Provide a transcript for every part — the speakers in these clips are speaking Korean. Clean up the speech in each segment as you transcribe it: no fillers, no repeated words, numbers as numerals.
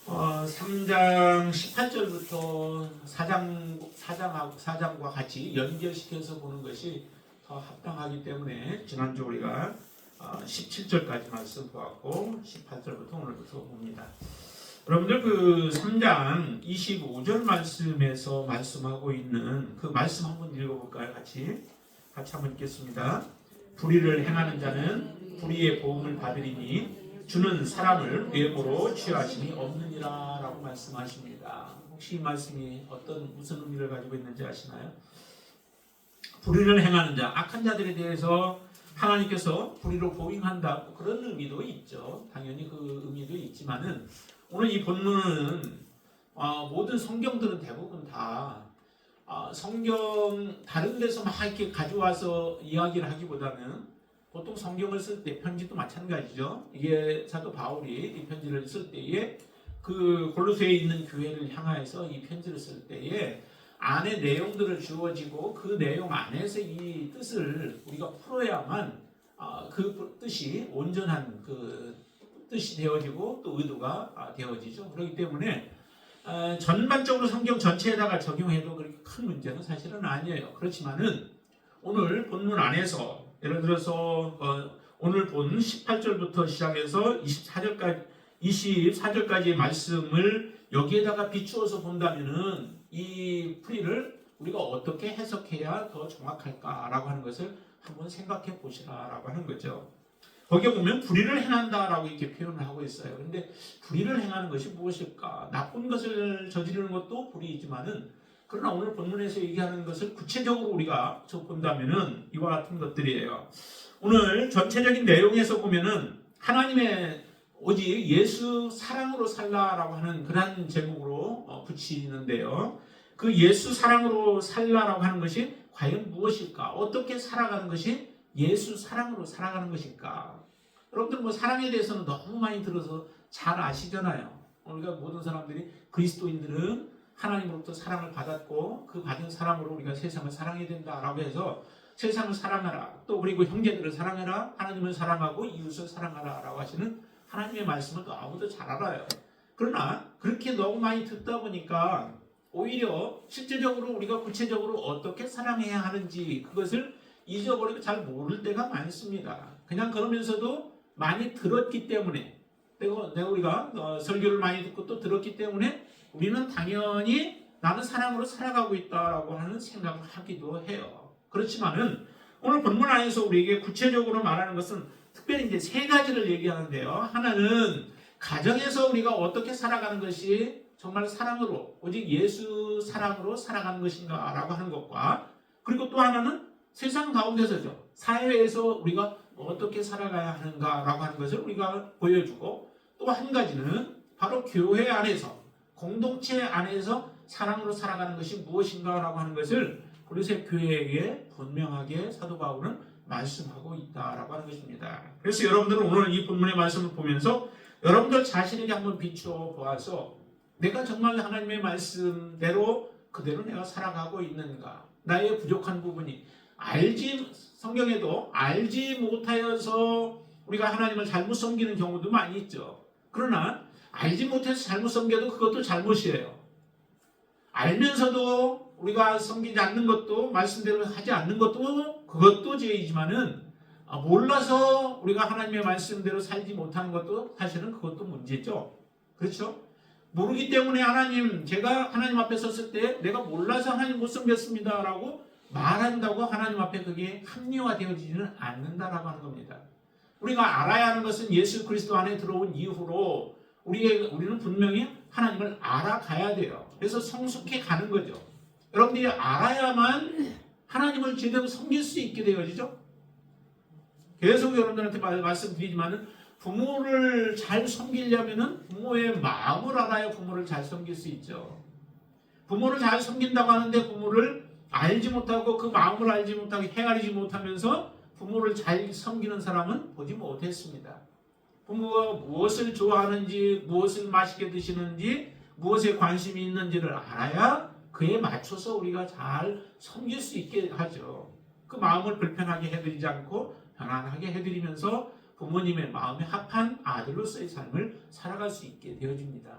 3장 18절부터 4장과 같이 연결시켜서 보는 것이 더 합당하기 때문에 지난주 우리가 17절까지 말씀 보았고 18절부터 오늘부터 봅니다. 여러분들 그 3장 25절 말씀에서 말씀하고 있는 그 말씀 한번 읽어볼까요? 같이 한번 읽겠습니다. 불의를 행하는 자는 불의의 보응을 받으리니 주는 사람을 외모로 취하심이 없느니라 라고 말씀하십니다. 혹시 이 말씀이 무슨 의미를 가지고 있는지 아시나요? 불의를 행하는 자, 악한 자들에 대해서 하나님께서 불의로 보응한다, 그런 의미도 있죠. 당연히 그 의미도 있지만은 오늘 이 본문은 모든 성경들은 대부분 다 성경 다른 데서 막 이렇게 가져와서 이야기를 하기보다는 보통 성경을 쓸 때 편지도 마찬가지죠. 이게 사도 바울이 이 편지를 쓸 때에 그 골로새에 있는 교회를 향하여서 이 편지를 쓸 때에 안에 내용들을 주어지고 그 내용 안에서 이 뜻을 우리가 풀어야만 그 뜻이 온전한 그 뜻이 되어지고 또 의도가 되어지죠. 그렇기 때문에 전반적으로 성경 전체에다가 적용해도 그렇게 큰 문제는 사실은 아니에요. 그렇지만은 오늘 본문 안에서 예를 들어서 오늘 본 18절부터 시작해서 24절까지의 말씀을 여기에다가 비추어서 본다면은 이 풀이를 우리가 어떻게 해석해야 더 정확할까라고 하는 것을 한번 생각해 보시라라고 하는 거죠. 거기에 보면 불의를 행한다라고 이렇게 표현을 하고 있어요. 그런데 불의를 행하는 것이 무엇일까? 나쁜 것을 저지르는 것도 불의이지만은 그러나 오늘 본문에서 얘기하는 것을 구체적으로 우리가 본다면은 이와 같은 것들이에요. 오늘 전체적인 내용에서 보면은 하나님의 오직 예수 사랑으로 살라라고 하는 그런 제목으로 붙이는데요. 그 예수 사랑으로 살라라고 하는 것이 과연 무엇일까? 어떻게 살아가는 것이 예수 사랑으로 살아가는 것일까? 여러분들 사랑에 대해서는 너무 많이 들어서 잘 아시잖아요. 우리가 모든 사람들이 그리스도인들은 하나님으로부터 사랑을 받았고 그 받은 사랑으로 우리가 세상을 사랑해야 된다라고 해서 세상을 사랑하라, 또 그리고 형제들을 사랑해라, 하나님을 사랑하고 이웃을 사랑하라 라고 하시는 하나님의 말씀을 너무도 잘 알아요. 그러나 그렇게 너무 많이 듣다 보니까 오히려 실제적으로 우리가 구체적으로 어떻게 사랑해야 하는지 그것을 잊어버리고 잘 모를 때가 많습니다. 그냥 그러면서도 많이 들었기 때문에 우리가 설교를 많이 듣고 또 들었기 때문에 우리는 당연히 나는 사랑으로 살아가고 있다라고 하는 생각을 하기도 해요. 그렇지만은 오늘 본문 안에서 우리에게 구체적으로 말하는 것은 특별히 이제 세 가지를 얘기하는데요. 하나는 가정에서 우리가 어떻게 살아가는 것이 정말 사랑으로, 오직 예수 사랑으로 살아가는 것인가라고 하는 것과, 그리고 또 하나는 세상 가운데서죠. 사회에서 우리가 어떻게 살아가야 하는가라고 하는 것을 우리가 보여주고, 또 한 가지는 바로 교회 안에서, 공동체 안에서 사랑으로 살아가는 것이 무엇인가라고 하는 것을 골로새 교회에게 분명하게 사도 바울은 말씀하고 있다라고 하는 것입니다. 그래서 여러분들은 오늘 이 본문의 말씀을 보면서 여러분들 자신에게 한번 비추어 보아서 내가 정말 하나님의 말씀대로 그대로 내가 살아가고 있는가, 나의 부족한 부분이 성경에도 알지 못하여서 우리가 하나님을 잘못 섬기는 경우도 많이 있죠. 그러나 알지 못해서 잘못 섬겨도 그것도 잘못이에요. 알면서도 우리가 섬기지 않는 것도, 말씀대로 하지 않는 것도 그것도 죄이지만은 몰라서 우리가 하나님의 말씀대로 살지 못하는 것도 사실은 그것도 문제죠. 그렇죠? 모르기 때문에 제가 하나님 앞에 섰을 때 내가 몰라서 하나님 못 섬겼습니다 라고 말한다고 하나님 앞에 그게 합리화되어지지는 않는다라고 하는 겁니다. 우리가 알아야 하는 것은 예수 그리스도 안에 들어온 이후로 우리는 분명히 하나님을 알아가야 돼요. 그래서 성숙해 가는 거죠. 여러분들이 알아야만 하나님을 제대로 섬길 수 있게 되어지죠. 계속 여러분들한테 말씀드리지만은 부모를 잘 섬기려면은 부모의 마음을 알아야 부모를 잘 섬길 수 있죠. 부모를 잘 섬긴다고 하는데 부모를 알지 못하고 그 마음을 알지 못하고 헤아리지 못하면서 부모를 잘 섬기는 사람은 보지 못했습니다. 부모가 무엇을 좋아하는지, 무엇을 맛있게 드시는지, 무엇에 관심이 있는지를 알아야 그에 맞춰서 우리가 잘 섬길 수 있게 하죠. 그 마음을 불편하게 해드리지 않고 편안하게 해드리면서 부모님의 마음에 합한 아들로서의 삶을 살아갈 수 있게 되어집니다.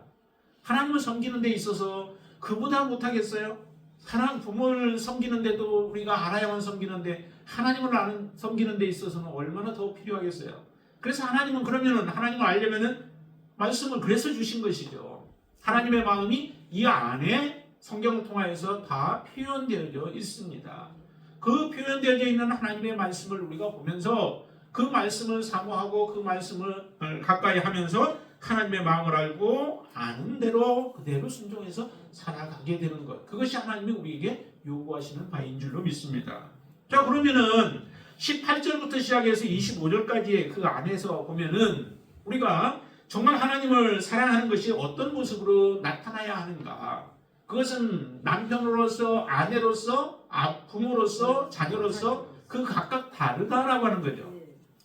하나님을 섬기는 데 있어서 그보다 못하겠어요? 하나님 부모를 섬기는데도 우리가 알아야만 섬기는데 하나님을 섬기는 데 있어서는 얼마나 더 필요하겠어요? 그래서 하나님은 그러면은 하나님을 알려면은 말씀을 그래서 주신 것이죠. 하나님의 마음이 이 안에 성경을 통하여서 다 표현되어져 있습니다. 그 표현되어져 있는 하나님의 말씀을 우리가 보면서 그 말씀을 사모하고 그 말씀을 가까이 하면서 하나님의 마음을 알고 아는 대로 그대로 순종해서 살아가게 되는 것. 그것이 하나님이 우리에게 요구하시는 바인 줄로 믿습니다. 자, 그러면은 18절부터 시작해서 25절까지의 그 안에서 보면은 우리가 정말 하나님을 사랑하는 것이 어떤 모습으로 나타나야 하는가. 그것은 남편으로서, 아내로서, 부모로서, 자녀로서 그 각각 다르다라고 하는 거죠.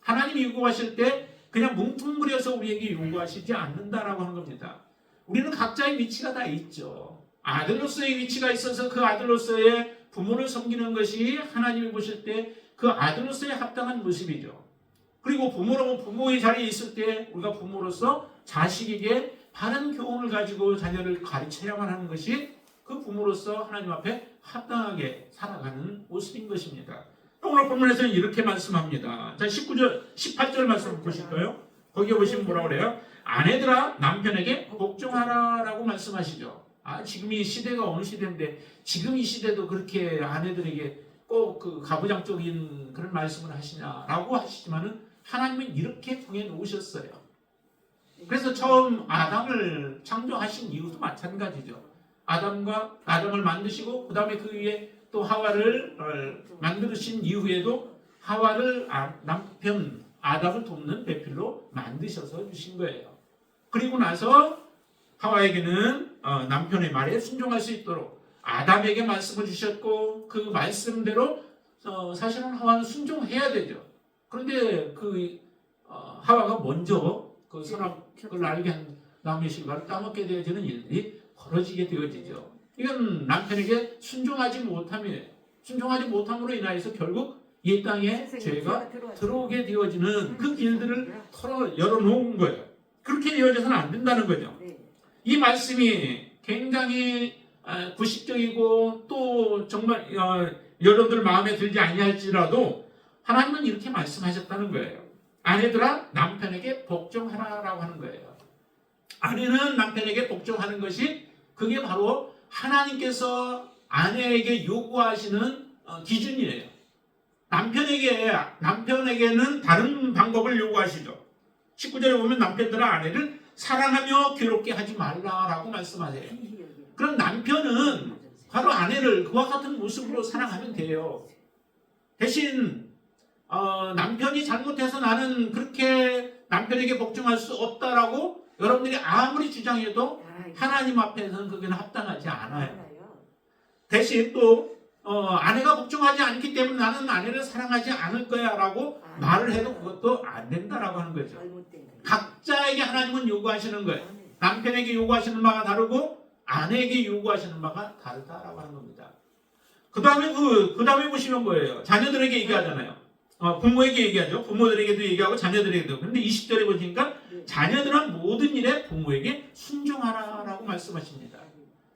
하나님이 요구하실 때 그냥 뭉뚱그려서 우리에게 요구하시지 않는다라고 하는 겁니다. 우리는 각자의 위치가 다 있죠. 아들로서의 위치가 있어서 그 아들로서의 부모를 섬기는 것이 하나님이 보실 때 그 아들로서의 합당한 모습이죠. 그리고 부모의 자리에 있을 때 우리가 부모로서 자식에게 바른 교훈을 가지고 자녀를 가르쳐야만 하는 것이 그 부모로서 하나님 앞에 합당하게 살아가는 모습인 것입니다. 오늘 본문에서는 이렇게 말씀합니다. 자, 18절 말씀 보실까요? 거기에 보시면 뭐라고 그래요? 아내들아 남편에게 복종하라라고 말씀하시죠. 지금 이 시대가 어느 시대인데 지금 이 시대도 그렇게 아내들에게 꼭 그 가부장적인 그런 말씀을 하시냐라고 하시지만은 하나님은 이렇게 정해 놓으셨어요. 그래서 처음 아담을 창조하신 이유도 마찬가지죠. 아담을 만드시고 그 다음에 그 위에 또 하와를 만드신 이후에도 하와를 남편 아담을 돕는 배필로 만드셔서 주신 거예요. 그리고 나서 하와에게는 남편의 말에 순종할 수 있도록 아담에게 말씀을 주셨고 그 말씀대로 사실은 하와는 순종해야 되죠. 그런데 하와가 먼저 그 선악을 알게 한 나무의 실과를 따먹게 되어지는 일들이 벌어지게 되어지죠. 이건 남편에게 순종하지 못함이에요. 순종하지 못함으로 인하여서 결국 이 땅에 죄가 들어오게 되어지는 그 길들을 열어놓은 거예요. 그렇게 되어져서는 안 된다는 거죠. 이 말씀이 굉장히 구식적이고 또 정말 여러분들 마음에 들지 아니할지라도 하나님은 이렇게 말씀하셨다는 거예요. 아내들아 남편에게 복종하라라고 하는 거예요. 아내는 남편에게 복종하는 것이 그게 바로 하나님께서 아내에게 요구하시는 기준이에요. 남편에게는 다른 방법을 요구하시죠. 19절에 보면 남편들아 아내를 사랑하며 괴롭게 하지 말라라고 말씀하세요. 그럼 남편은 바로 아내를 그와 같은 모습으로 사랑하면 돼요. 대신 남편이 잘못해서 나는 그렇게 남편에게 복종할 수 없다라고 여러분들이 아무리 주장해도 하나님 앞에서는 그게는 합당하지 않아요. 대신 또 아내가 복종하지 않기 때문에 나는 아내를 사랑하지 않을 거야 라고 말을 해도 그것도 안 된다라고 하는 거죠. 각자에게 하나님은 요구하시는 거예요. 남편에게 요구하시는 바가 다르고 아내에게 요구하시는 바가 다르다라고 하는 겁니다. 그 다음에 보시면 뭐예요? 자녀들에게 얘기하잖아요. 부모에게 얘기하죠. 부모들에게도 얘기하고 자녀들에게도. 그런데 20절에 보니까 자녀들은 모든 일에 부모에게 순종하라라고 말씀하십니다.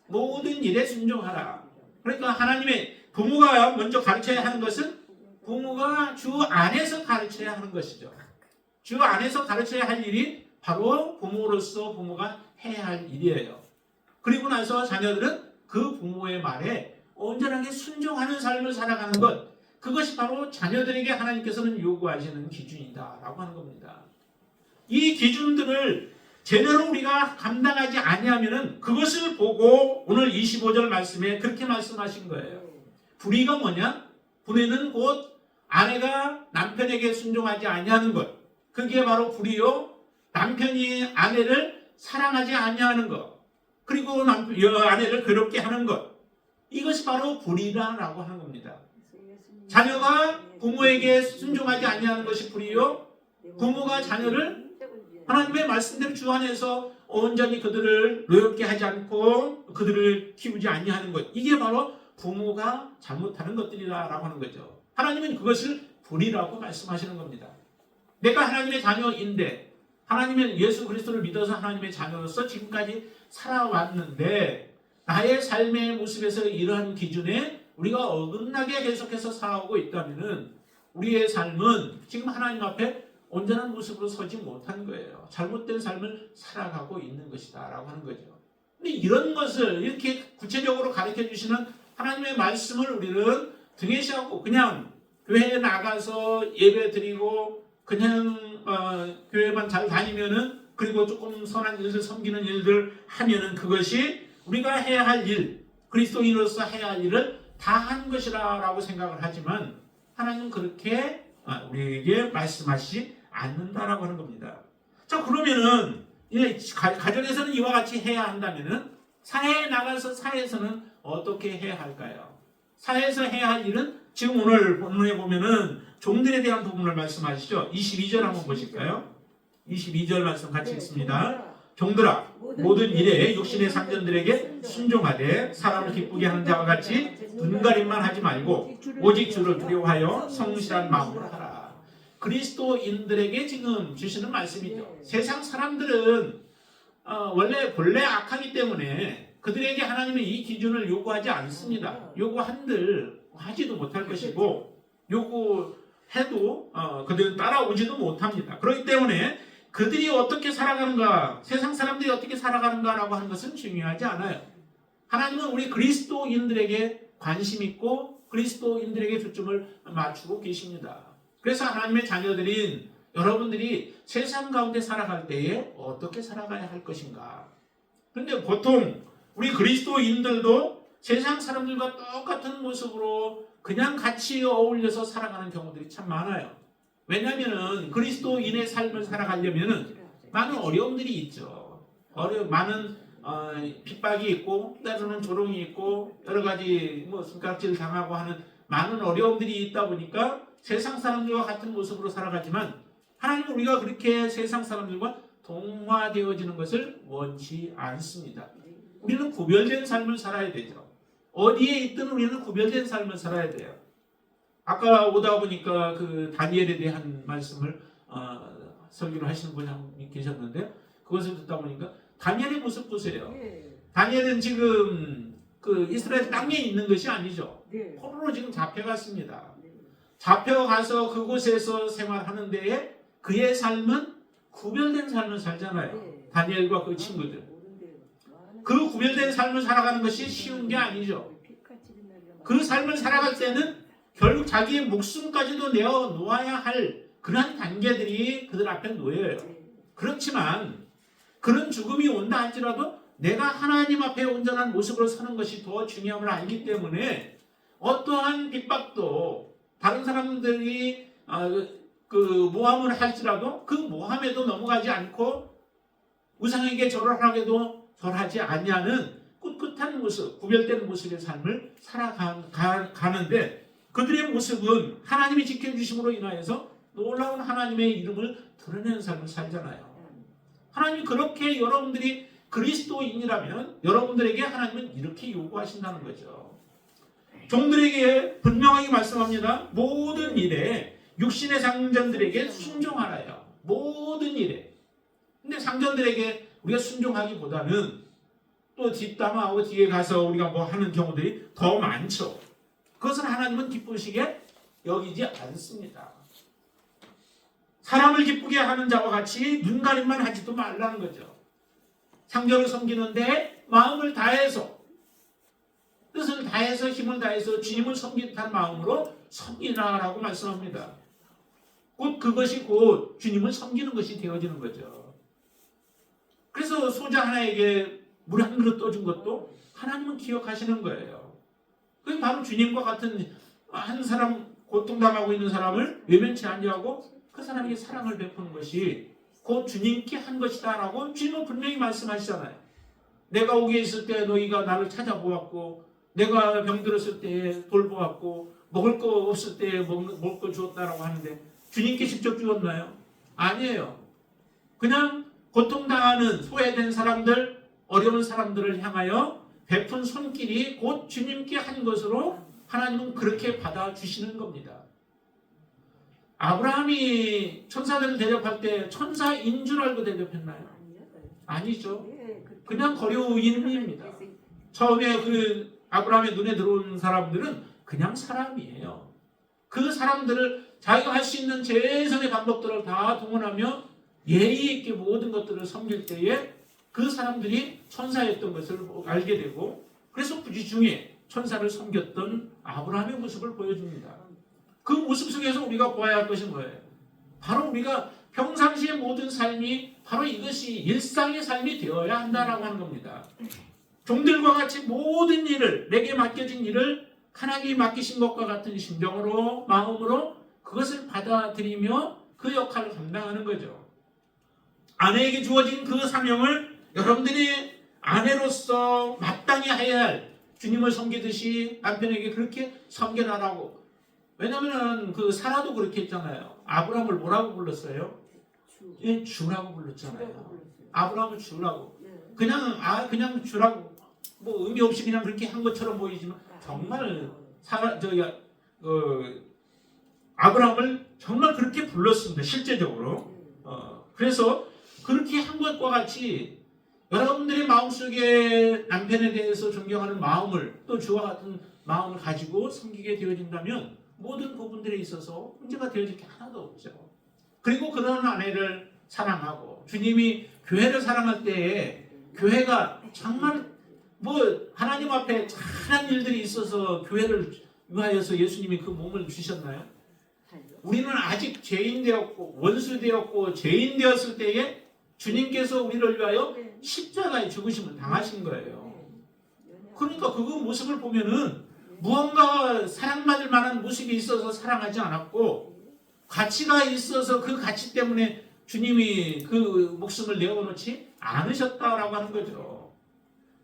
모든 일에 순종하라. 그러니까 하나님의 부모가 먼저 가르쳐야 하는 것은 부모가 주 안에서 가르쳐야 하는 것이죠. 주 안에서 가르쳐야 할 일이 바로 부모로서 부모가 해야 할 일이에요. 그리고 나서 자녀들은 그 부모의 말에 온전하게 순종하는 삶을 살아가는 것, 그것이 바로 자녀들에게 하나님께서는 요구하시는 기준이다라고 하는 겁니다. 이 기준들을 제대로 우리가 감당하지 아니하면은 그것을 보고 오늘 25절 말씀에 그렇게 말씀하신 거예요. 불의가 뭐냐? 불의는 곧 아내가 남편에게 순종하지 아니하는 것. 그게 바로 불의요. 남편이 아내를 사랑하지 아니하는 것. 그리고 아내를 괴롭게 하는 것. 이것이 바로 불의라고 하는 겁니다. 자녀가 부모에게 순종하지 아니하는 것이 불의요. 부모가 자녀를 하나님의 말씀대로 주 안에서 온전히 그들을 노엽게 하지 않고 그들을 키우지 아니하는 것. 이게 바로 부모가 잘못하는 것들이라고 하는 거죠. 하나님은 그것을 불의라고 말씀하시는 겁니다. 내가 하나님의 자녀인데 하나님의 예수 그리스도를 믿어서 하나님의 자녀로서 지금까지 살아왔는데 나의 삶의 모습에서 이러한 기준에 우리가 어긋나게 계속해서 살아오고 있다면은 우리의 삶은 지금 하나님 앞에 온전한 모습으로 서지 못한 거예요. 잘못된 삶을 살아가고 있는 것이다 라고 하는 거죠. 근데 이런 것을 이렇게 구체적으로 가르쳐 주시는 하나님의 말씀을 우리는 등에시하고 그냥 교회에 나가서 예배 드리고 그냥 교회만 잘 다니면은 그리고 조금 선한 일들 섬기는 일들 하면은 그것이 우리가 해야 할 일, 그리스도인으로서 해야 할 일을 다 한 것이라고 생각을 하지만 하나님은 그렇게 우리에게 말씀하시지 않는다라고 하는 겁니다. 자, 그러면은 가정에서는 이와 같이 해야 한다면은 사회에 나가서 사회에서는 어떻게 해야 할까요? 사회에서 해야 할 일은 지금 오늘 본문에 보면은 종들에 대한 부분을 말씀하시죠. 22절 한번 보실까요? 22절 말씀 같이 읽습니다. 종들아 모든 일에 육신의 상전들에게 순종하되 사람을 기쁘게 하는 자와 같이 분가림만 하지 말고 오직 주를 두려워하여 성실한 마음으로 하라. 그리스도인들에게 지금 주시는 말씀이죠. 세상 사람들은 원래 본래 악하기 때문에 그들에게 하나님은 이 기준을 요구하지 않습니다. 요구한들 하지도 못할 것이고 요구해도 그들은 따라오지도 못합니다. 그렇기 때문에 그들이 어떻게 살아가는가, 세상 사람들이 어떻게 살아가는가라고 하는 것은 중요하지 않아요. 하나님은 우리 그리스도인들에게 관심 있고 그리스도인들에게 초점을 맞추고 계십니다. 그래서 하나님의 자녀들인 여러분들이 세상 가운데 살아갈 때에 어떻게 살아가야 할 것인가. 그런데 보통 우리 그리스도인들도 세상 사람들과 똑같은 모습으로 그냥 같이 어울려서 살아가는 경우들이 참 많아요. 왜냐하면 그리스도인의 삶을 살아가려면 많은 어려움들이 있죠. 많은 핍박이 있고 때로는 조롱이 있고 여러 가지 손가락질 당하고 하는 많은 어려움들이 있다 보니까 세상 사람들과 같은 모습으로 살아가지만 하나님은 우리가 그렇게 세상 사람들과 동화되어지는 것을 원치 않습니다. 우리는 구별된 삶을 살아야 되죠. 어디에 있든 우리는 구별된 삶을 살아야 돼요. 아까 오다 보니까 그 다니엘에 대한 말씀을 설교를 하시는 분이 한 분 계셨는데 그것을 듣다 보니까 다니엘의 모습 보세요. 다니엘은 지금 그 이스라엘 땅에 있는 것이 아니죠. 포로로 지금 잡혀갔습니다. 잡혀가서 그곳에서 생활하는 데에 그의 삶은 구별된 삶을 살잖아요. 다니엘과 그 친구들. 그 구별된 삶을 살아가는 것이 쉬운 게 아니죠. 그 삶을 살아갈 때는 결국 자기의 목숨까지도 내어 놓아야 할 그러한 단계들이 그들 앞에 놓여요. 그렇지만 그런 죽음이 온다 할지라도 내가 하나님 앞에 온전한 모습으로 서는 것이 더 중요함을 알기 때문에 어떠한 핍박도 다른 사람들이 그 모함을 할지라도 그 모함에도 넘어가지 않고 우상에게 절을 하게도 절하지 않냐는 꿋꿋한 모습, 구별된 모습의 삶을 살아가는데 그들의 모습은 하나님이 지켜주심으로 인하여서 놀라운 하나님의 이름을 드러내는 삶을 살잖아요. 하나님이 그렇게 여러분들이 그리스도인이라면 여러분들에게 하나님은 이렇게 요구하신다는 거죠. 종들에게 분명하게 말씀합니다. 모든 일에 육신의 상전들에게 순종하라요. 모든 일에. 근데 상전들에게 우리가 순종하기보다는 또 뒷담화하고 뒤에 가서 우리가 뭐 하는 경우들이 더 많죠. 그것은 하나님은 기쁘시게 여기지 않습니다. 사람을 기쁘게 하는 자와 같이 눈가림만 하지도 말라는 거죠. 상전을 섬기는데 마음을 다해서 뜻을 다해서 힘을 다해서 주님을 섬기는 듯한 마음으로 섬기라라고 말씀합니다. 그것이 곧 주님을 섬기는 것이 되어지는 거죠. 그래서 소자 하나에게 물 한 그릇 떠준 것도 하나님은 기억하시는 거예요. 그게 바로 주님과 같은 한 사람, 고통당하고 있는 사람을 외면치 아니하고 그 사람에게 사랑을 베푸는 것이 곧 주님께 한 것이다 라고 주님은 분명히 말씀하시잖아요. 내가 오게 있을 때 너희가 나를 찾아보았고 내가 병들었을 때 돌보았고 먹을 거 없을 때 먹을 거 주었다라고 하는데 주님께 직접 주었나요? 아니에요. 그냥 고통당하는 소외된 사람들, 어려운 사람들을 향하여 베푼 손길이 곧 주님께 한 것으로 하나님은 그렇게 받아주시는 겁니다. 아브라함이 천사들을 대접할 때 천사인 줄 알고 대접했나요? 아니죠. 그냥 거류인입니다. 처음에 그 아브라함의 눈에 들어온 사람들은 그냥 사람이에요. 그 사람들을 자기가 할 수 있는 최선의 방법들을 다 동원하며 예의 있게 모든 것들을 섬길 때에 그 사람들이 천사였던 것을 알게 되고, 그래서 부지중에 천사를 섬겼던 아브라함의 모습을 보여줍니다. 그 모습 속에서 우리가 보아야 할 것이 뭐예요? 바로 우리가 평상시의 모든 삶이 바로 이것이 일상의 삶이 되어야 한다라고 하는 겁니다. 종들과 같이 모든 일을, 내게 맡겨진 일을 하나님이 맡기신 것과 같은 심정으로, 마음으로 그것을 받아들이며 그 역할을 감당하는 거죠. 아내에게 주어진 그 사명을 여러분들이 아내로서 마땅히 해야 할, 주님을 섬기듯이 남편에게 그렇게 섬겨나라고. 왜냐하면 그 사라도 그렇게 했잖아요. 아브라함을 뭐라고 불렀어요? 예, 주라고 불렀잖아요. 아브라함을 주라고. 그냥 주라고. 뭐 의미 없이 그냥 그렇게 한 것처럼 보이지만 정말 아브라함을 정말 그렇게 불렀습니다. 실제적으로. 그래서 그렇게 한 것과 같이 여러분들의 마음속에 남편에 대해서 존경하는 마음을, 또 주와 같은 마음을 가지고 섬기게 되어진다면 모든 부분들에 있어서 문제가 되어질 게 하나도 없죠. 그리고 그런 아내를 사랑하고, 주님이 교회를 사랑할 때에 교회가 정말 하나님 앞에 잘한 일들이 있어서 교회를 위하여서 예수님이 그 몸을 주셨나요? 우리는 아직 죄인 되었고 원수 되었고 죄인 되었을 때에 주님께서 우리를 위하여 십자가의 죽으심을 당하신 거예요. 그러니까 그 모습을 보면은 무언가 사랑받을 만한 모습이 있어서 사랑하지 않았고, 가치가 있어서 그 가치 때문에 주님이 그 목숨을 내어놓지 않으셨다라고 하는 거죠.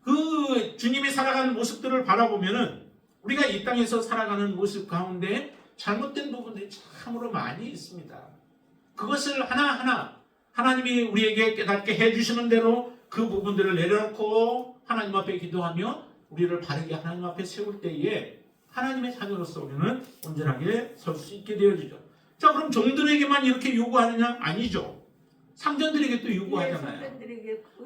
그 주님이 살아가는 모습들을 바라보면은 우리가 이 땅에서 살아가는 모습 가운데 잘못된 부분들이 참으로 많이 있습니다. 그것을 하나하나 하나님이 우리에게 깨닫게 해주시는 대로 그 부분들을 내려놓고 하나님 앞에 기도하며 우리를 바르게 하나님 앞에 세울 때에 하나님의 자녀로서 우리는 온전하게 설 수 있게 되어지죠. 자, 그럼 종들에게만 이렇게 요구하느냐? 아니죠. 상전들에게 또 요구하잖아요.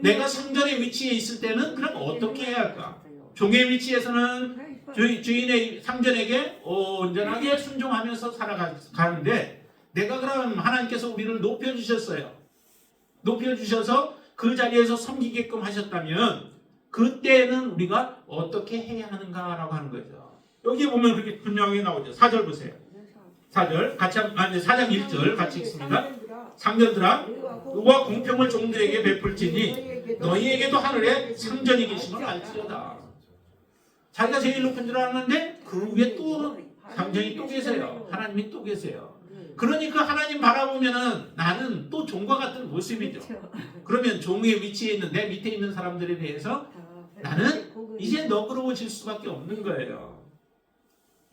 내가 상전의 위치에 있을 때는 그럼 어떻게 해야 할까? 종의 위치에서는 주인의 상전에게 온전하게 순종하면서 살아가는데, 내가 그럼 하나님께서 우리를 높여주셨어요. 높여주셔서 그 자리에서 섬기게끔 하셨다면 그때는 우리가 어떻게 해야 하는가라고 하는 거죠. 여기 보면 그렇게 분명하게 나오죠. 4절 보세요. 4절 같이 4장 1절 같이 읽습니다. 상전들아, 의와 공평을 종들에게 베풀지니 너희에게도 하늘에 상전이 계심을 알지어다. 자기가 제일 높은 줄 알았는데 그 위에 또 상전이 또 계세요. 하나님이 또 계세요. 그러니까 하나님 바라보면은 나는 또 종과 같은 모습이죠. 그러면 종의 위치에 있는, 내 밑에 있는 사람들에 대해서 나는 이제 너그러워질 수밖에 없는 거예요.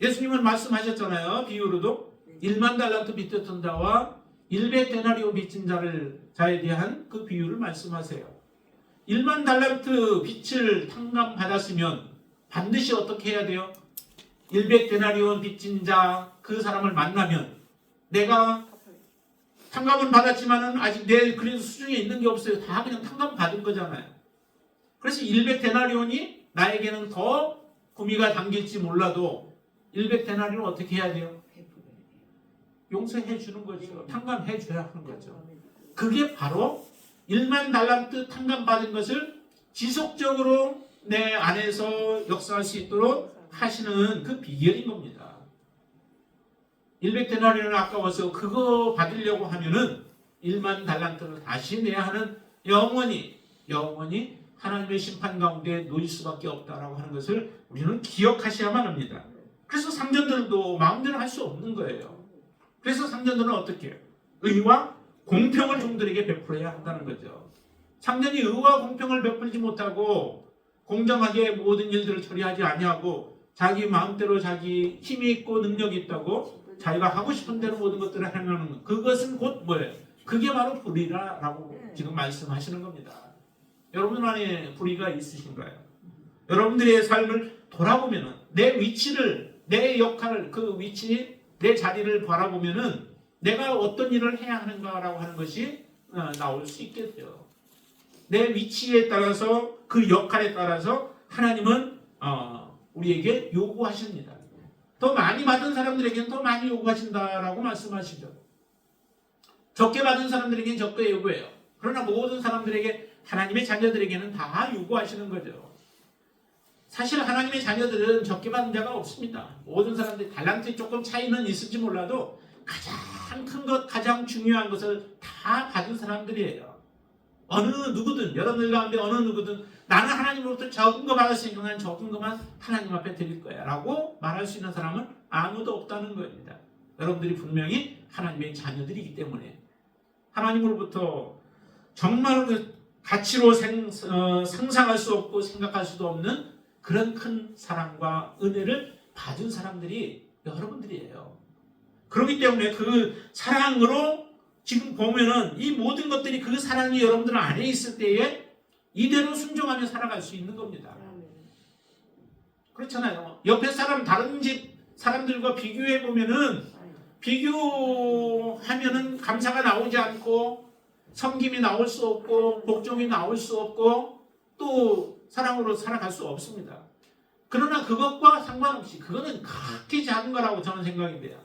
예수님은 말씀하셨잖아요. 비유로도 1만 달란트 빚졌던 자와 100데나리온 빚진 자에 대한 그 비유를 말씀하세요. 1만 달란트 빚을 탕감받았으면 반드시 어떻게 해야 돼요? 100데나리온 빚진 자, 그 사람을 만나면 내가 탕감은 받았지만은 아직 내 그래도 수중에 있는 게 없어요. 다 그냥 탕감 받은 거잖아요. 그래서 100데나리온이 나에게는 더 구미가 당길지 몰라도 100데나리온은 어떻게 해야 돼요? 용서해 주는 거죠. 탕감해 줘야 하는 거죠. 그게 바로 1만 달란트 탕감 받은 것을 지속적으로 내 안에서 역사할 수 있도록 하시는 그 비결인 겁니다. 100데나리온은 아까워서 그거 받으려고 하면은 1만 달란트를 다시 내야 하는, 영원히 하나님의 심판 가운데 놓일 수밖에 없다라고 하는 것을 우리는 기억하셔야만 합니다. 그래서 상전들도 마음대로 할 수 없는 거예요. 그래서 상전들은 어떻게 해요? 의와 공평을 종들에게 베풀어야 한다는 거죠. 상전이 의와 공평을 베풀지 못하고 공정하게 모든 일들을 처리하지 아니하고 자기 마음대로 자기 힘이 있고 능력이 있다고 자기가 하고 싶은 대로 모든 것들을 행하는, 그것은 곧 뭐예요? 그게 바로 불의라고 지금 말씀하시는 겁니다. 여러분 안에 불의가 있으신가요? 여러분들의 삶을 돌아보면은 내 위치를, 내 역할을, 그 위치, 내 자리를 바라보면은 내가 어떤 일을 해야 하는가라고 하는 것이 나올 수 있게 돼요. 내 위치에 따라서 그 역할에 따라서 하나님은 우리에게 요구하십니다. 더 많이 받은 사람들에게는 더 많이 요구하신다라고 말씀하시죠. 적게 받은 사람들에게는 적게 요구해요. 그러나 모든 사람들에게 하나님의 자녀들에게는 다 요구하시는 거죠. 사실 하나님의 자녀들은 적게 받은 자가 없습니다. 모든 사람들이 달란트에 조금 차이는 있을지 몰라도 가장 큰 것, 가장 중요한 것을 다 받은 사람들이에요. 어느 누구든, 여러분들 가운데 어느 누구든 나는 하나님으로부터 적은 거 받았으니까 난 적은 것만 하나님 앞에 드릴 거야 라고 말할 수 있는 사람은 아무도 없다는 겁니다. 여러분들이 분명히 하나님의 자녀들이기 때문에 하나님으로부터 정말 가치로 상상할 수 없고 생각할 수도 없는 그런 큰 사랑과 은혜를 받은 사람들이 여러분들이에요. 그렇기 때문에 그 사랑으로 지금 보면은 이 모든 것들이 그 사랑이 여러분들 안에 있을 때에 이대로 순종하며 살아갈 수 있는 겁니다. 그렇잖아요. 옆에 사람, 다른 집 사람들과 비교해 보면은 비교하면은 감사가 나오지 않고 섬김이 나올 수 없고 복종이 나올 수 없고 또 사랑으로 살아갈 수 없습니다. 그러나 그것과 상관없이 그거는 그렇게 작은 거라고 저는 생각이 돼요.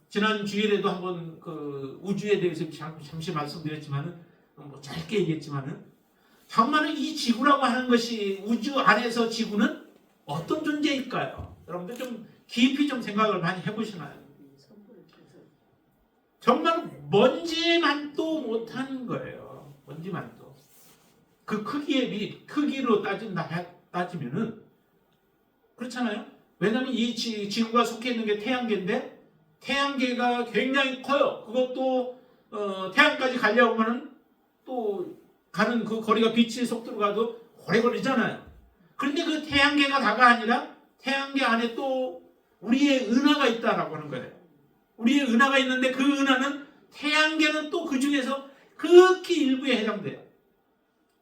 지난 주일에도 한번 그 우주에 대해서 잠시 말씀드렸지만은 뭐 짧게 얘기했지만은 정말은 이 지구라고 하는 것이 우주 안에서 지구는 어떤 존재일까요? 여러분들 좀 깊이 좀 생각을 많이 해보시나요? 정말 먼지만도 못하는 거예요. 먼지만도. 그 크기로 따지면은 그렇잖아요. 왜냐하면 이 지구가 속해 있는 게 태양계인데 태양계가 굉장히 커요. 그것도 태양까지 가려면은 또 가는 그 거리가 빛의 속도로 가도 오래 걸리잖아요. 그런데 그 태양계가 다가 아니라 태양계 안에 또 우리의 은하가 있다라고 하는 거예요. 우리의 은하가 있는데 그 은하는 태양계는 또 그 중에서 극히 일부에 해당돼요.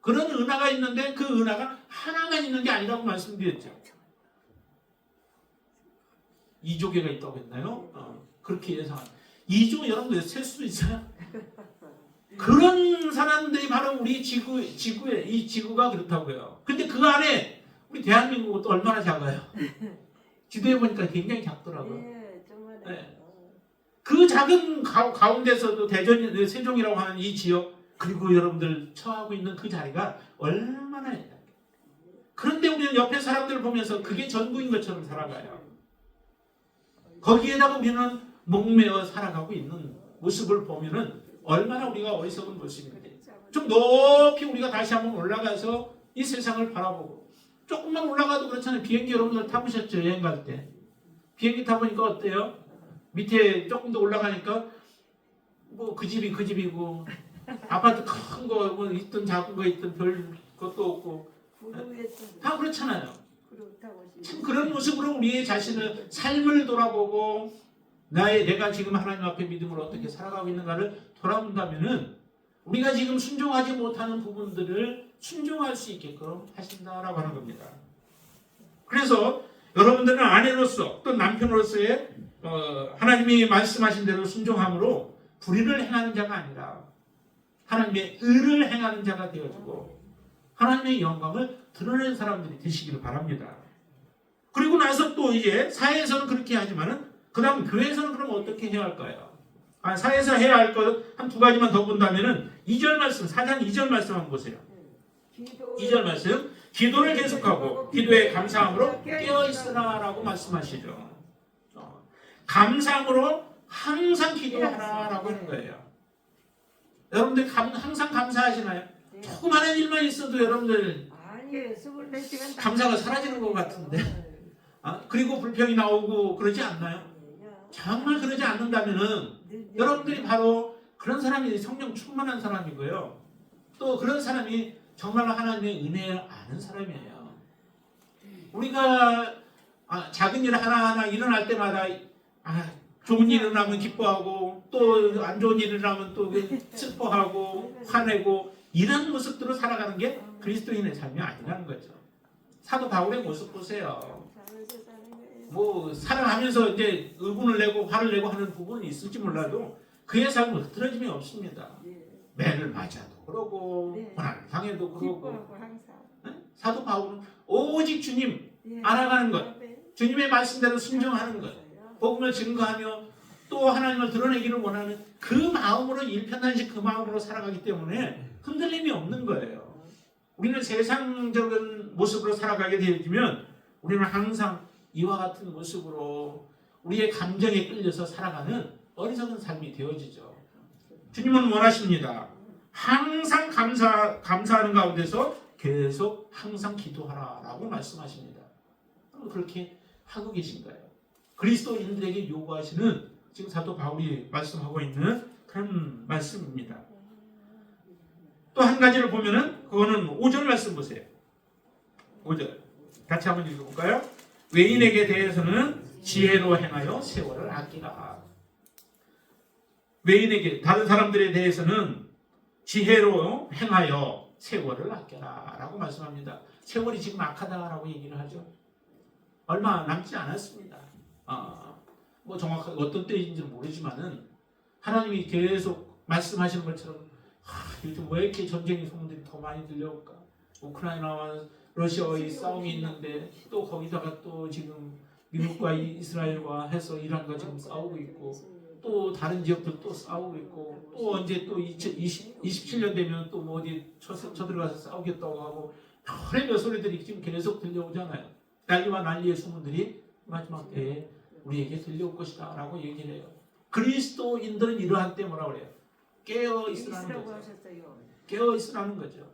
그런 은하가 있는데 그 은하가 하나만 있는 게 아니라고 말씀드렸죠. 2조 개가 있다고 했나요? 그렇게 예상합니다. 2조 여러분들 셀 수 있어요? 그런 사람들이 바로 우리 지구에 이 지구가 그렇다고요. 근데 그 안에 우리 대한민국은 또 얼마나 작아요? 지도에 보니까 굉장히 작더라고요. 네. 그 작은 가운데서도 세종이라고 하는 이 지역 그리고 여러분들 처하고 있는 그 자리가 얼마나 해요. 그런데 우리는 옆에 사람들을 보면서 그게 전부인 것처럼 살아가요. 거기에다가 우리는 목매어 살아가고 있는 모습을 보면은 얼마나 우리가 어리석은 모습인데 좀 높이 우리가 다시 한번 올라가서 이 세상을 바라보고 조금만 올라가도 그렇잖아요. 비행기 여러분들 타보셨죠? 여행 갈 때. 비행기 타보니까 어때요? 밑에 조금 더 올라가니까 뭐 그 집이 그 집이고 아파트 큰 거 뭐 있든 작은 거 있든 별 것도 없고 다 그렇잖아요. 참 그런 모습으로 우리의 자신을 삶을 돌아보고 내가 지금 하나님 앞에 믿음으로 어떻게 살아가고 있는가를 돌아본다면은 우리가 지금 순종하지 못하는 부분들을 순종할 수 있게끔 하신다라고 하는 겁니다. 그래서 여러분들은 아내로서 또 남편으로서의 하나님이 말씀하신 대로 순종함으로 불의를 행하는 자가 아니라 하나님의 의를 행하는 자가 되어지고 하나님의 영광을 드러내는 사람들이 되시기를 바랍니다. 그리고 나서 또 이제 사회에서는 그렇게 하지만은 그 다음 교회에서는 그럼 어떻게 해야 할까요? 사회에서 해야 할 것 한 두 가지만 더 본다면은 2절 말씀, 4장 2절 말씀 한번 보세요. 2절 말씀, 기도를 계속하고 기도에 감사함으로 깨어있으라라고 말씀하시죠. 감사함으로 항상 기도하라라고 하는 거예요. 여러분들 항상 감사하시나요? 조그마한 일만 있어도 여러분들 감사가 사라지는 것 같은데 그리고 불평이 나오고 그러지 않나요? 정말 그러지 않는다면은 여러분들이 바로 그런 사람이 성령 충만한 사람이고요. 또 그런 사람이 정말 하나님의 은혜를 아는 사람이에요. 우리가 작은 일 하나하나 일어날 때마다 좋은 일 일어나면 기뻐하고 또 안 좋은 일 일어나면 또 슬퍼하고 화내고 이런 모습들로 살아가는 게 그리스도인의 삶이 아니라는 거죠. 사도 바울의 모습 보세요. 뭐 사랑하면서 이제 의분을 내고 화를 내고 하는 부분이 있을지 몰라도 그의 삶은 흐트러짐이 없습니다. 매를 맞아도 그러고 고난을 당해도 그러고. 사도 바울은 오직 주님 알아가는 것, 주님의 말씀대로 순종하는 것, 복음을 증거하며 또 하나님을 드러내기를 원하는 그 마음으로 일편단식 그 마음으로 살아가기 때문에 흔들림이 없는 거예요. 우리는 세상적인 모습으로 살아가게 되어지면 우리는 항상 이와 같은 모습으로 우리의 감정에 끌려서 살아가는 어리석은 삶이 되어지죠. 주님은 원하십니다. 항상 감사하는 가운데서 계속 항상 기도하라라고 말씀하십니다. 그렇게 하고 계신 거예요. 그리스도인들에게 요구하시는 지금 사도 바울이 말씀하고 있는 그런 말씀입니다. 또 한 가지를 보면은 그거는 5절 말씀 보세요. 5절 같이 한번 읽어볼까요? 외인에게 대해서는 지혜로 행하여 세월을 아끼라. 외인에게 다른 사람들에 대해서는 지혜로 행하여 세월을 아껴라 라고 말씀합니다. 세월이 지금 악하다라고 얘기를 하죠. 얼마 남지 않았습니다. 뭐 정확하게 어떤 때인지는 모르지만은 하나님이 계속 말씀하시는 것처럼 요즘 왜 이렇게 전쟁의 소문들이 더 많이 들려올까? 우크라이나와 러시아의 싸움이 있는데 또 거기다가 또 지금 미국과 이스라엘과 해서 이란과 지금 싸우고 있고 또 다른 지역들 또 싸우고 있고 또 언제 또 2027년 되면 또 뭐 어디 쳐들어가서 싸우겠다고 하고 별의별 소리들이 지금 계속 들려오잖아요. 난리와 난리의 소문들이 마지막 때에 우리에게 들려올 것이다 라고 얘기를 해요. 그리스도인들은 이러한 때 뭐라고 그래요? 깨어 있으라는 거죠. 깨어 있으라는 거죠.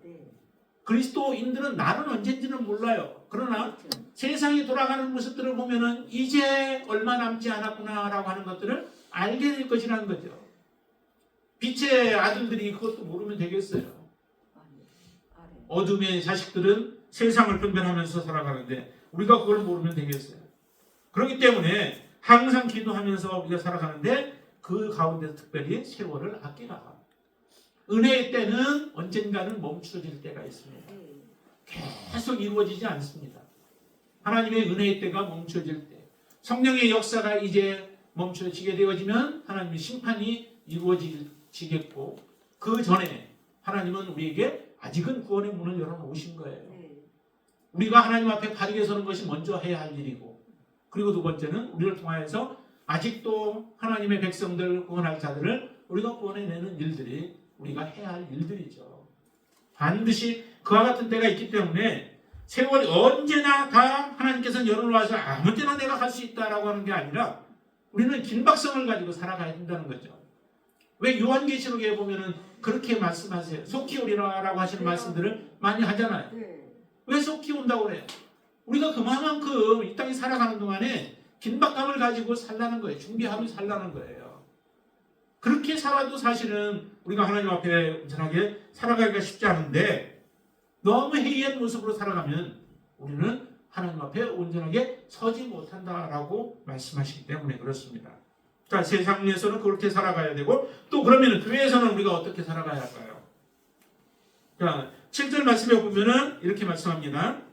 그리스도인들은 나는 언젠지는 몰라요. 그러나 세상이 돌아가는 모습들을 보면은 이제 얼마 남지 않았구나라고 하는 것들을 알게 될 것이라는 거죠. 빛의 아들들이 그것도 모르면 되겠어요. 어둠의 자식들은 세상을 분별하면서 살아가는데 우리가 그걸 모르면 되겠어요. 그렇기 때문에 항상 기도하면서 우리가 살아가는데 그 가운데서 특별히 세월을 아끼라. 은혜의 때는 언젠가는 멈춰질 때가 있습니다. 계속 이루어지지 않습니다. 하나님의 은혜의 때가 멈춰질 때, 성령의 역사가 이제 멈춰지게 되어지면 하나님의 심판이 이루어지겠고 그 전에 하나님은 우리에게 아직은 구원의 문을 열어놓으신 거예요. 우리가 하나님 앞에 바르게 서는 것이 먼저 해야 할 일이고 그리고 두 번째는 우리를 통하여서 아직도 하나님의 백성들 구원할 자들을 우리가 구원해내는 일들이 우리가 해야 할 일들이죠. 반드시 그와 같은 때가 있기 때문에 세월이 언제나 다 하나님께서는 열어놓아서 아무 때나 내가 갈 수 있다라고 하는 게 아니라 우리는 긴박성을 가지고 살아가야 된다는 거죠. 왜 요한계시록에 보면은 그렇게 말씀하세요. 속히 오리라라고 하시는 말씀들을 많이 하잖아요. 왜 속히 온다고 그래요? 우리가 그만큼 이 땅에 살아가는 동안에 긴박감을 가지고 살라는 거예요. 준비하며 살라는 거예요. 그렇게 살아도 사실은 우리가 하나님 앞에 온전하게 살아가기가 쉽지 않은데 너무 해이한 모습으로 살아가면 우리는 하나님 앞에 온전하게 서지 못한다라고 말씀하시기 때문에 그렇습니다. 자, 세상에서는 그렇게 살아가야 되고 또 그러면 교회에서는 우리가 어떻게 살아가야 할까요? 자, 7절 말씀에 보면은 이렇게 말씀합니다.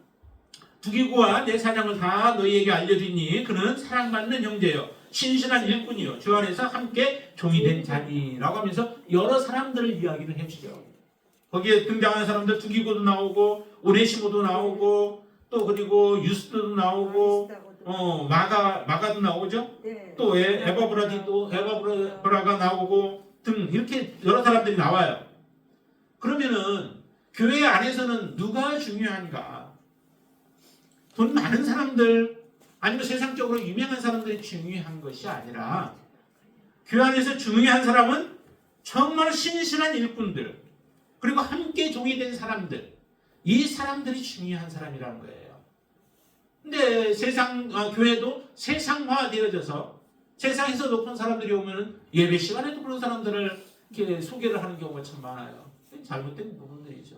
두기고와 내 사냥을 다 너희에게 알려주니 그는 사랑받는 형제요 신실한 일꾼이요 주 안에서 함께 종이 된 자니라고 하면서 여러 사람들을 이야기를 해주죠. 거기에 등장하는 사람들 두기고도 나오고 오네시모도 나오고 또 그리고 유스도도 나오고 마가도 나오죠. 또 에바브라가 나오고 등 이렇게 여러 사람들이 나와요. 그러면은 교회 안에서는 누가 중요한가? 돈 많은 사람들 아니면 세상적으로 유명한 사람들이 중요한 것이 아니라 교회 안에서 중요한 사람은 정말 신실한 일꾼들 그리고 함께 종이 된 사람들 이 사람들이 중요한 사람이라는 거예요. 근데 교회도 세상화되어져서 세상에서 높은 사람들이 오면 예배 시간에도 그런 사람들을 이렇게 소개를 하는 경우가 참 많아요. 잘못된 부분들이죠.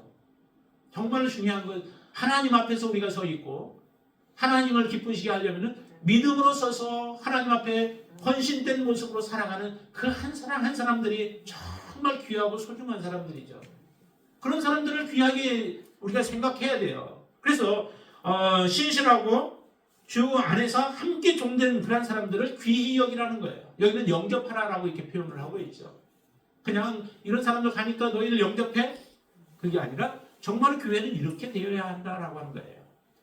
정말 중요한 건 하나님 앞에서 우리가 서 있고 하나님을 기쁘시게 하려면 믿음으로 서서 하나님 앞에 헌신된 모습으로 살아가는 그 한 사람 한 사람들이 정말 귀하고 소중한 사람들이죠. 그런 사람들을 귀하게 우리가 생각해야 돼요. 그래서 신실하고 주 안에서 함께 종되는 그런 사람들을 귀히 여기라는 거예요. 여기는 영접하라라고 이렇게 표현을 하고 있죠. 그냥 이런 사람들 가니까 너희들 영접해? 그게 아니라 정말 교회는 이렇게 되어야 한다라고 하는 거예요.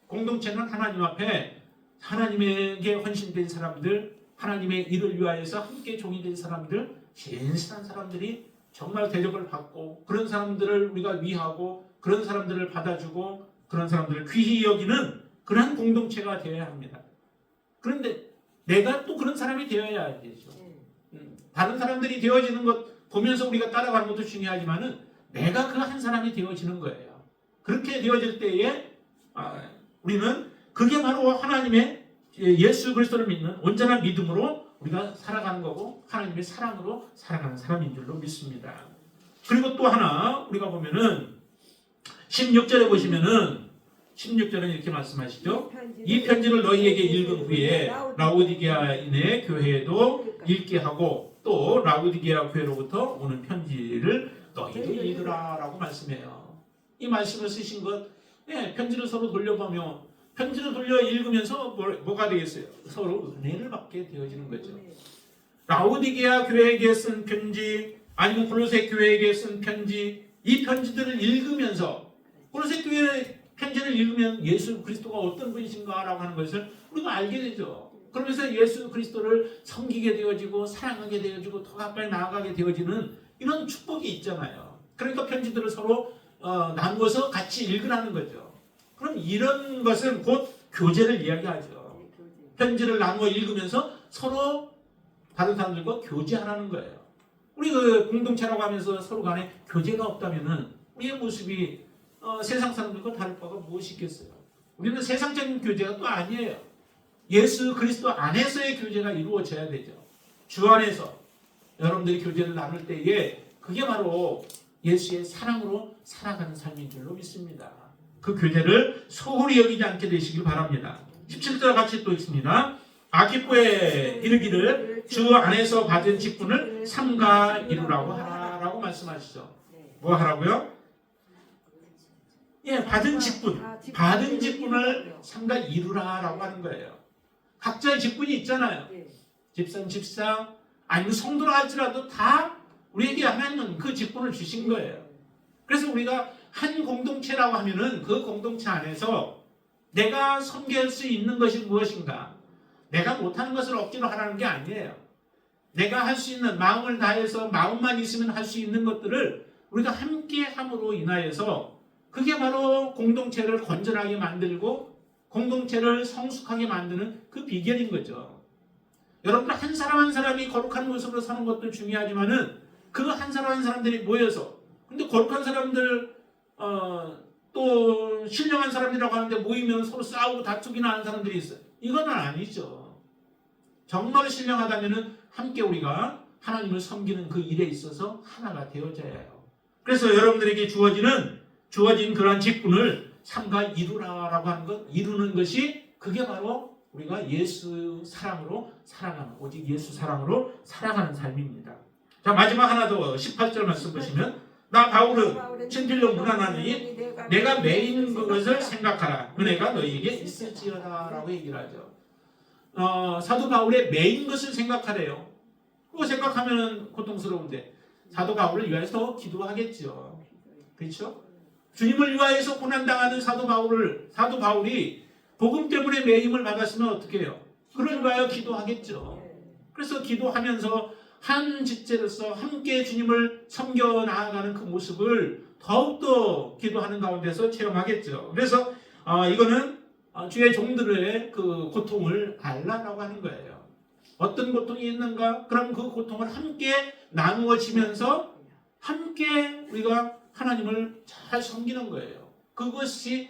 공동체는 하나님 앞에 하나님에게 헌신된 사람들, 하나님의 일을 위하여서 함께 종이 된 사람들, 진실한 사람들이 정말 대접을 받고 그런 사람들을 우리가 위하고 그런 사람들을 받아주고 그런 사람들을 귀히 여기는 그런 공동체가 되어야 합니다. 그런데 내가 또 그런 사람이 되어야 되죠. 다른 사람들이 되어지는 것 보면서 우리가 따라가는 것도 중요하지만은 내가 그 한 사람이 되어지는 거예요. 그렇게 되어질 때에 우리는 그게 바로 하나님의 예수 그리스도를 믿는 온전한 믿음으로 우리가 살아가는 거고 하나님의 사랑으로 살아가는 사람인 줄로 믿습니다. 그리고 또 하나 우리가 보면은 16절에 보시면은 16절은 이렇게 말씀하시죠. 이 편지를 너희에게 읽은 후에 라오디게아인의 교회에도 읽게 하고 또 라오디게아 교회로부터 오는 편지를 너희도 읽으라 라고 말씀해요. 이 말씀을 쓰신 것 편지를 서로 돌려보며 편지를 돌려 읽으면서 뭐가 되겠어요? 서로 은혜를 받게 되어지는 거죠. 라오디게아 교회에게 쓴 편지 아니면 골로새 교회에게 쓴 편지 이 편지들을 읽으면서 골로새 교회 편지를 읽으면 예수 그리스도가 어떤 분이신가라고 하는 것을 우리가 알게 되죠. 그러면서 예수 그리스도를 섬기게 되어지고 사랑하게 되어지고 더 가까이 나아가게 되어지는 이런 축복이 있잖아요. 그러니까 편지들을 서로 나누어서 같이 읽으라는 거죠. 그럼 이런 것은 곧 교제를 이야기하죠. 편지를 나누어 읽으면서 서로 다른 사람들과 교제하라는 거예요. 우리 그 공동체라고 하면서 서로 간에 교제가 없다면은 우리의 모습이 세상 사람들과 다를 바가 무엇이 있겠어요? 우리는 세상적인 교제가 또 아니에요. 예수 그리스도 안에서의 교제가 이루어져야 되죠. 주 안에서 여러분들이 교제를 나눌 때에 그게 바로 예수의 사랑으로 살아가는 삶인 줄로 믿습니다. 그 교제를 소홀히 여기지 않게 되시길 바랍니다. 17절 같이 또 있습니다. 아키포에 이르기를 주 안에서 받은 직분을 삼가 이루라고 하라라고 말씀하시죠. 뭐 하라고요? 받은 직분, 받은 직분을 삼가 이루라라고 하는 거예요. 각자의 직분이 있잖아요. 집사는 집사, 아니면 성도라 할지라도 다 우리에게 하나님은 그 직분을 주신 거예요. 그래서 우리가 한 공동체라고 하면은 그 공동체 안에서 내가 섬길 수 있는 것이 무엇인가? 내가 못하는 것을 억지로 하라는 게 아니에요. 내가 할 수 있는 마음을 다해서 마음만 있으면 할 수 있는 것들을 우리가 함께 함으로 인하여서 그게 바로 공동체를 건전하게 만들고 공동체를 성숙하게 만드는 그 비결인 거죠. 여러분들 한 사람 한 사람이 거룩한 모습으로 사는 것도 중요하지만은 그 한 사람 한 사람들이 모여서 근데 거룩한 사람들 또 신령한 사람들이라고 하는데 모이면 서로 싸우고 다투기나 하는 사람들이 있어요. 이건 아니죠. 정말 신령하다면은 함께 우리가 하나님을 섬기는 그 일에 있어서 하나가 되어져야 해요. 그래서 여러분들에게 주어진 그러한 직분을 삼가 이루라라고 하는 것, 이루는 것이 그게 바로 우리가 예수 사랑으로 살아가는, 오직 예수 사랑으로 살아가는 삶입니다. 자, 마지막 하나 더 18절 말씀 보시면 나 바울은 친필로 문안하니 내가 매인 것을 생각하라. 은혜가 너희에게 있을지어다 라고 얘기를 하죠. 사도 바울의 매인 것을 생각하래요. 그거 생각하면 고통스러운데 사도 바울을 위하여서 더 기도하겠죠. 그렇죠? 주님을 위하여서 고난당하는 사도 바울이 복음 때문에 매임을 받았으면 어떻게 해요? 그를 위하여 기도하겠죠. 그래서 기도하면서 한 직제로서 함께 주님을 섬겨 나아가는 그 모습을 더욱더 기도하는 가운데서 체험하겠죠. 그래서 이거는 주의 종들의 그 고통을 알라라고 하는 거예요. 어떤 고통이 있는가? 그럼 그 고통을 함께 나누어지면서 함께 우리가 하나님을 잘 섬기는 거예요. 그것이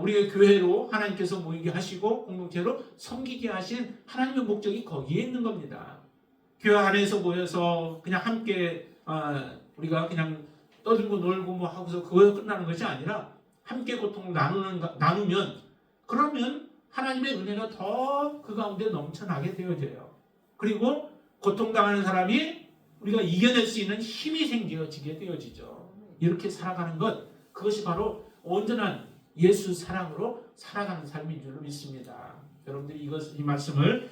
우리의 교회로 하나님께서 모이게 하시고 공동체로 섬기게 하신 하나님의 목적이 거기에 있는 겁니다. 교회 안에서 모여서 그냥 함께 우리가 그냥 떠들고 놀고 뭐 하고서 그거 끝나는 것이 아니라 함께 고통을 나누면 그러면 하나님의 은혜가 더 그 가운데 넘쳐나게 되어져요. 그리고 고통당하는 사람이 우리가 이겨낼 수 있는 힘이 생겨지게 되어지죠. 이렇게 살아가는 것, 그것이 바로 온전한 예수 사랑으로 살아가는 삶인 줄로 믿습니다. 여러분들이 이 말씀을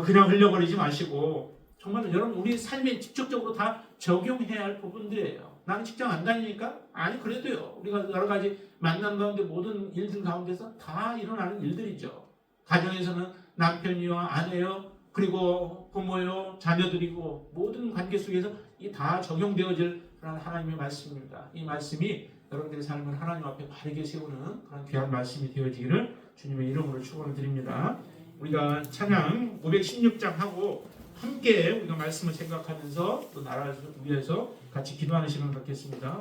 그냥 흘려버리지 마시고 정말 여러분 우리 삶에 직접적으로 다 적용해야 할 부분들이에요. 나는 직장 안 다니니까? 아니 그래도요. 우리가 여러 가지 만남 가운데 모든 일들 가운데서 다 일어나는 일들이죠. 가정에서는 남편이요, 아내요, 그리고 부모요, 자녀들이고 모든 관계 속에서 이 다 적용되어질 그런 하나님의 말씀입니다. 이 말씀이 여러분들의 삶을 하나님 앞에 바르게 세우는 그런 귀한 말씀이 되어지기를 주님의 이름으로 축원을 드립니다. 우리가 찬양 516장 하고 함께 우리가 말씀을 생각하면서 또 나라를 위해서 같이 기도하는 시간을 갖겠습니다.